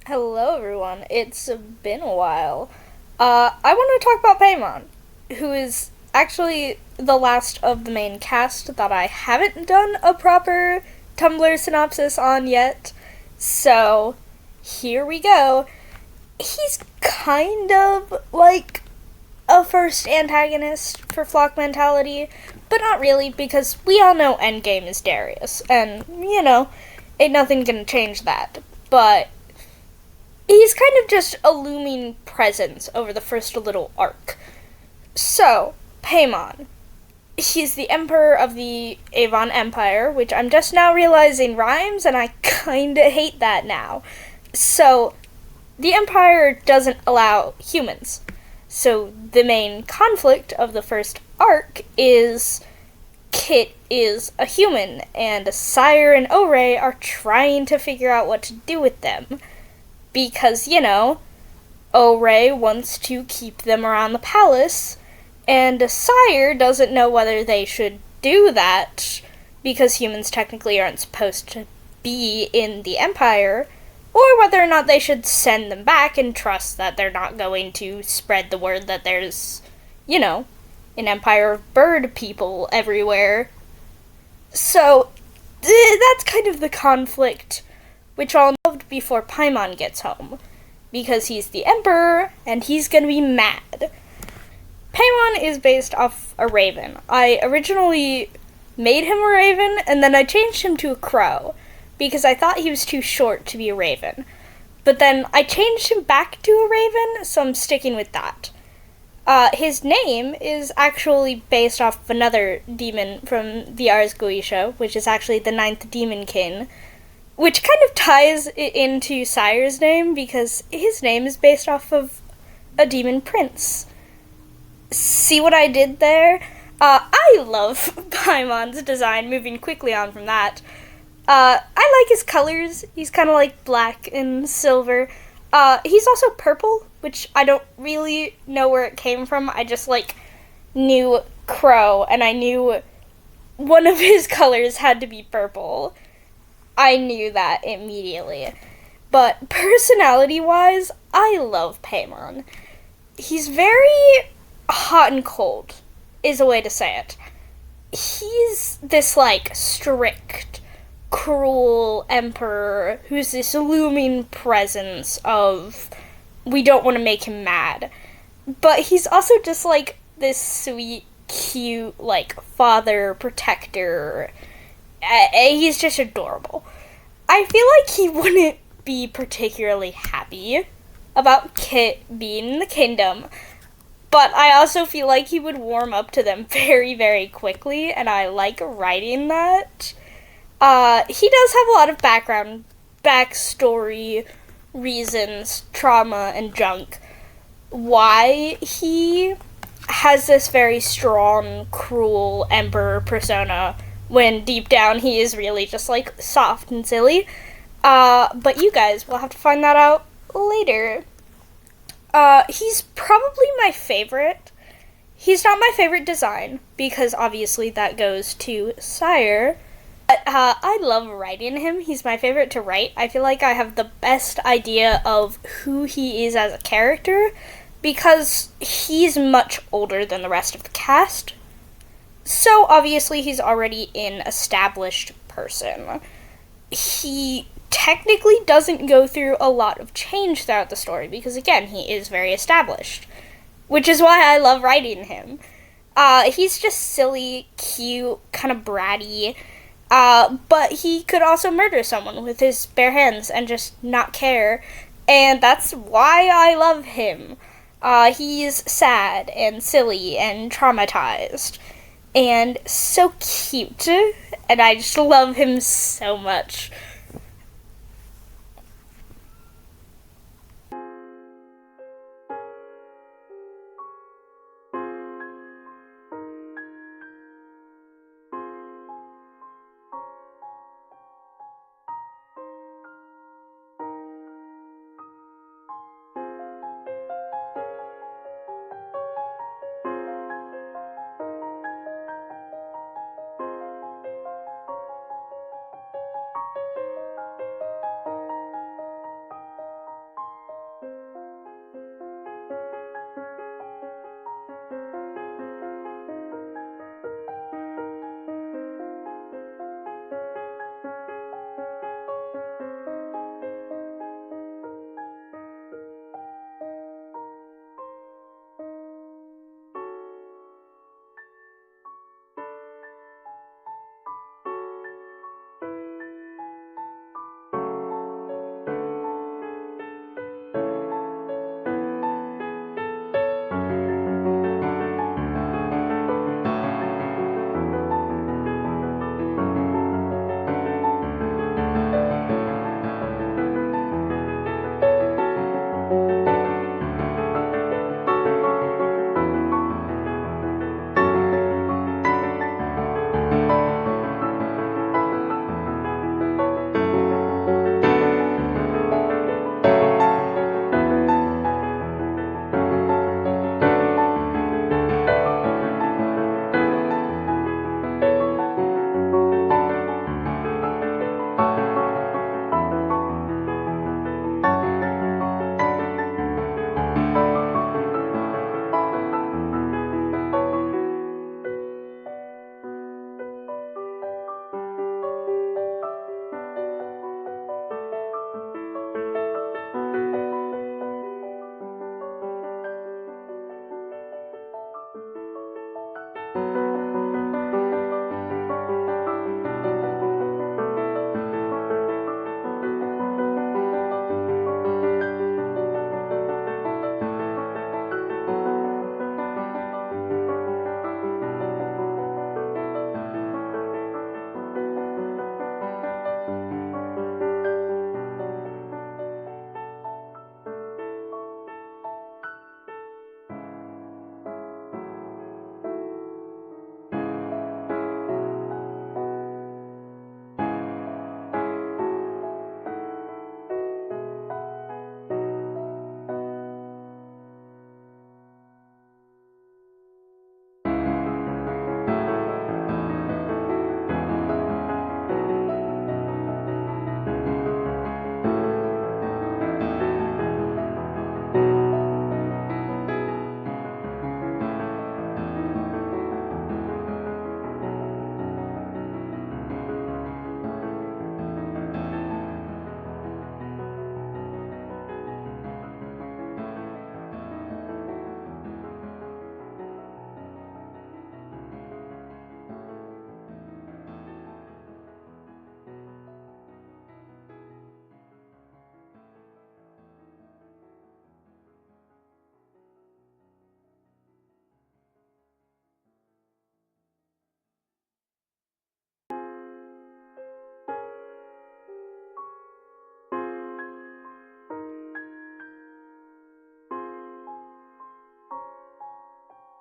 Hello, everyone. It's been a while. I want to talk about Paimon, who is actually the last of the main cast that I haven't done a proper Tumblr synopsis on yet. So, here we go. He's kind of like a first antagonist for Flock Mentality, but not really because we all know Endgame is Darius, and, ain't nothing gonna change that. But he's kind of just a looming presence over the first little arc. So, Paimon. He's the emperor of the Avon Empire, which I'm just now realizing rhymes, and I kinda hate that now. So, the Empire doesn't allow humans. So, the main conflict of the first arc is Kit is a human, and Sire and Ore are trying to figure out what to do with them because, Ore wants to keep them around the palace, and Sire doesn't know whether they should do that because humans technically aren't supposed to be in the Empire, or whether or not they should send them back and trust that they're not going to spread the word that there's, an empire of bird people everywhere. So, that's kind of the conflict which all involved before Paimon gets home, because he's the emperor and he's gonna be mad. Paimon is based off a raven. I originally made him a raven and then I changed him to a crow because I thought he was too short to be a raven. But then I changed him back to a raven, so I'm sticking with that. His name is actually based off another demon from the Ars Goetia, which is actually the ninth demon king, which kind of ties it into Sire's name because his name is based off of a demon prince. See what I did there? I love Paimon's design, moving quickly on from that. I like his colors. He's kind of like black and silver. He's also purple, which I don't really know where it came from. I just, knew Crow, and I knew one of his colors had to be purple. I knew that immediately. But personality-wise, I love Paimon. He's very hot and cold, is a way to say it. He's this, strict, cruel emperor who's this looming presence of we don't want to make him mad. But he's also just, this sweet, cute, father protector. He's just adorable. I feel like he wouldn't be particularly happy about Kit being in the kingdom, but I also feel like he would warm up to them very, very quickly, and I like writing that. He does have a lot of backstory, reasons, trauma, and junk why he has this very strong, cruel emperor persona when deep down he is really just soft and silly. But you guys will have to find that out later. He's probably my favorite. He's not my favorite design because obviously that goes to Sire. But I love writing him. He's my favorite to write. I feel like I have the best idea of who he is as a character because he's much older than the rest of the cast. So obviously he's already an established person. He technically doesn't go through a lot of change throughout the story because, again, he is very established, which is why I love writing him. He's just silly, cute, kind of bratty, but he could also murder someone with his bare hands and just not care, and that's why I love him. He's sad and silly and traumatized and so cute, and I just love him so much.